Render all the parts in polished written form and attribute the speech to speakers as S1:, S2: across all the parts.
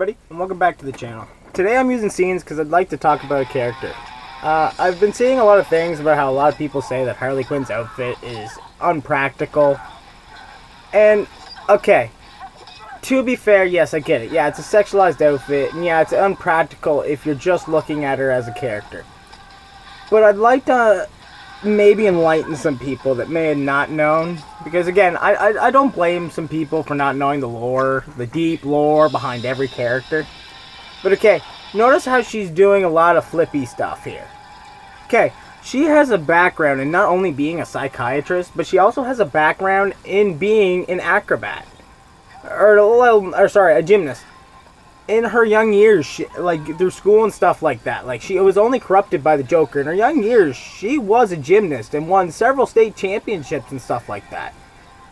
S1: everybody, and welcome back to the channel. Today I'm using scenes because I'd like to talk about a character. I've been seeing a lot of things about how a lot of people say that Harley Quinn's outfit is unpractical. And, okay, to be fair, yes, I get it. Yeah, it's a sexualized outfit, and yeah, it's unpractical if you're just looking at her as a character. But I'd like to maybe enlighten some people that may have not known, because again, I don't blame some people for not knowing the lore, the deep lore behind every character. But okay, notice how she's doing a lot of flippy stuff here. Okay, she has a background in not only being a psychiatrist, but she also has a background in being an acrobat. A gymnast. In her young years, through school and stuff like that, she was only corrupted by the Joker. In her young years, she was a gymnast and won several state championships and stuff like that.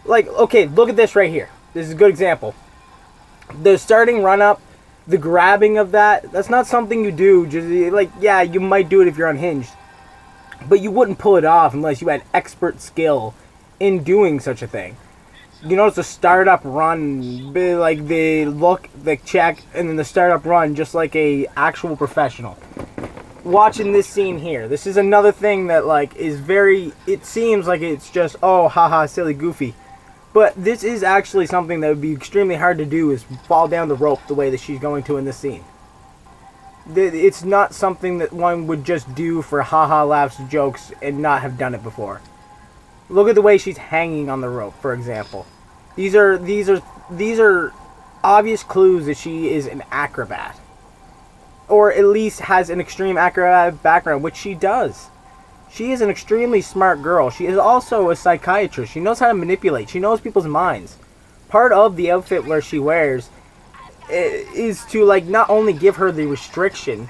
S1: Okay, look at this right here. This is a good example. The starting run-up, the grabbing of that's not something you do. Yeah, you might do it if you're unhinged. But you wouldn't pull it off unless you had expert skill in doing such a thing. You notice the startup run, the look, the check, and then the startup run, just like a actual professional. Watching this scene here, this is another thing that is very. It seems like it's just haha, silly, goofy, but this is actually something that would be extremely hard to do. Is fall down the rope the way that she's going to in this scene. It's not something that one would just do for haha, laughs, jokes, and not have done it before. Look at the way she's hanging on the rope, for example. These are obvious clues that she is an acrobat. Or at least has an extreme acrobatic background, which she does. She is an extremely smart girl. She is also a psychiatrist. She knows how to manipulate. She knows people's minds. Part of the outfit where she wears is to not only give her the restriction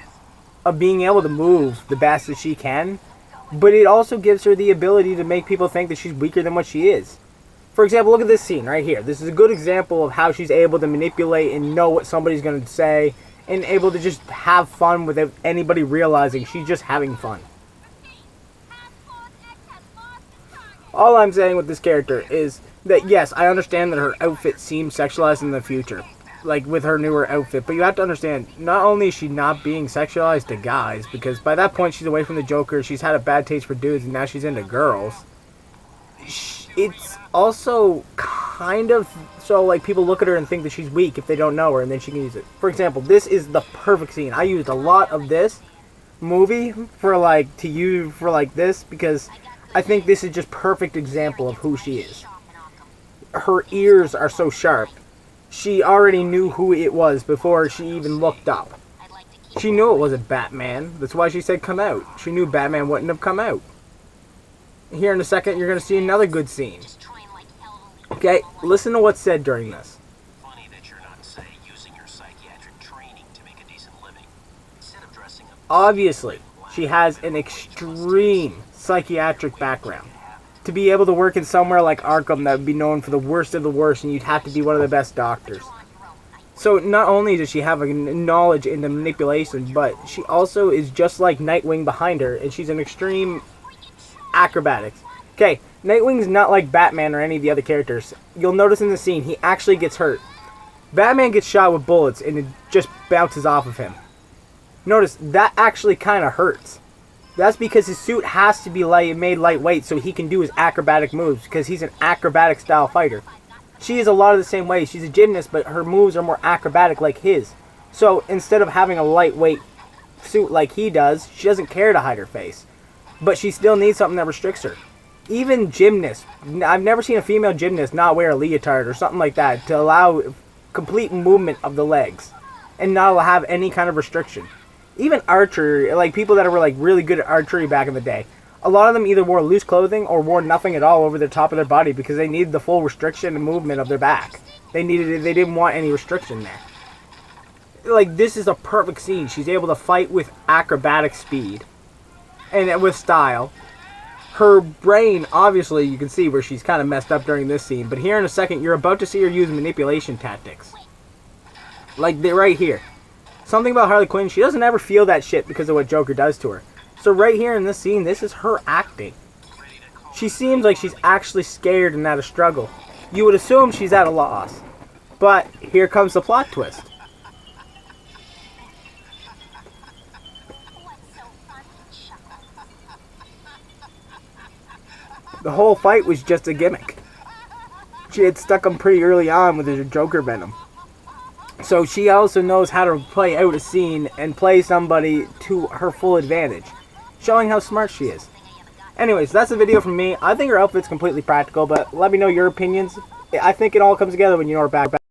S1: of being able to move the best that she can, but it also gives her the ability to make people think that she's weaker than what she is. For example, look at this scene right here. This is a good example of how she's able to manipulate and know what somebody's going to say, and able to just have fun without anybody realizing she's just having fun. All I'm saying with this character is that, yes, I understand that her outfit seems sexualized in the future, with her newer outfit, but you have to understand, not only is she not being sexualized to guys, because by that point she's away from the Joker, she's had a bad taste for dudes, and now she's into girls. It's also kind of so people look at her and think that she's weak if they don't know her, and then she can use it. For example, this is the perfect scene. I used a lot of this movie for to use for this, because I think this is just perfect example of who she is. Her ears are so sharp. She already knew who it was before she even looked up. She knew it wasn't Batman. That's why she said come out. She knew Batman wouldn't have come out. Here in a second, you're going to see another good scene. Okay, listen to what's said during this.
S2: Funny that you're not, say, using your psychiatric training to make a decent living. Instead of dressing up.
S1: Obviously, she has an extreme psychiatric background. To be able to work in somewhere like Arkham that would be known for the worst of the worst, and you'd have to be one of the best doctors. So not only does she have a knowledge in the manipulation, but she also is just like Nightwing behind her, and she's an extreme acrobatics. Okay, Nightwing's not like Batman or any of the other characters. You'll notice in the scene, he actually gets hurt. Batman gets shot with bullets, and it just bounces off of him. Notice, that actually kind of hurts. That's because his suit has to be made lightweight so he can do his acrobatic moves, because he's an acrobatic style fighter. She is a lot of the same way. She's a gymnast, but her moves are more acrobatic like his. So instead of having a lightweight suit like he does, she doesn't care to hide her face. But she still needs something that restricts her. Even gymnasts, I've never seen a female gymnast not wear a leotard or something like that to allow complete movement of the legs and not have any kind of restriction. Even archery, people that were really good at archery back in the day, a lot of them either wore loose clothing or wore nothing at all over the top of their body because they needed the full restriction and movement of their back. They didn't want any restriction there. This is a perfect scene. She's able to fight with acrobatic speed and with style. Her brain, obviously, you can see where she's kind of messed up during this scene, but here in a second, you're about to see her use manipulation tactics. Right here. Something about Harley Quinn, she doesn't ever feel that shit because of what Joker does to her. So right here in this scene, this is her acting. She seems like she's actually scared and at a struggle. You would assume she's at a loss. But here comes the plot twist. The whole fight was just a gimmick. She had stuck him pretty early on with her Joker venom. So she also knows how to play out a scene and play somebody to her full advantage, showing how smart she is. Anyways, that's the video from me. I think her outfit's completely practical, but let me know your opinions. I think it all comes together when you know her back.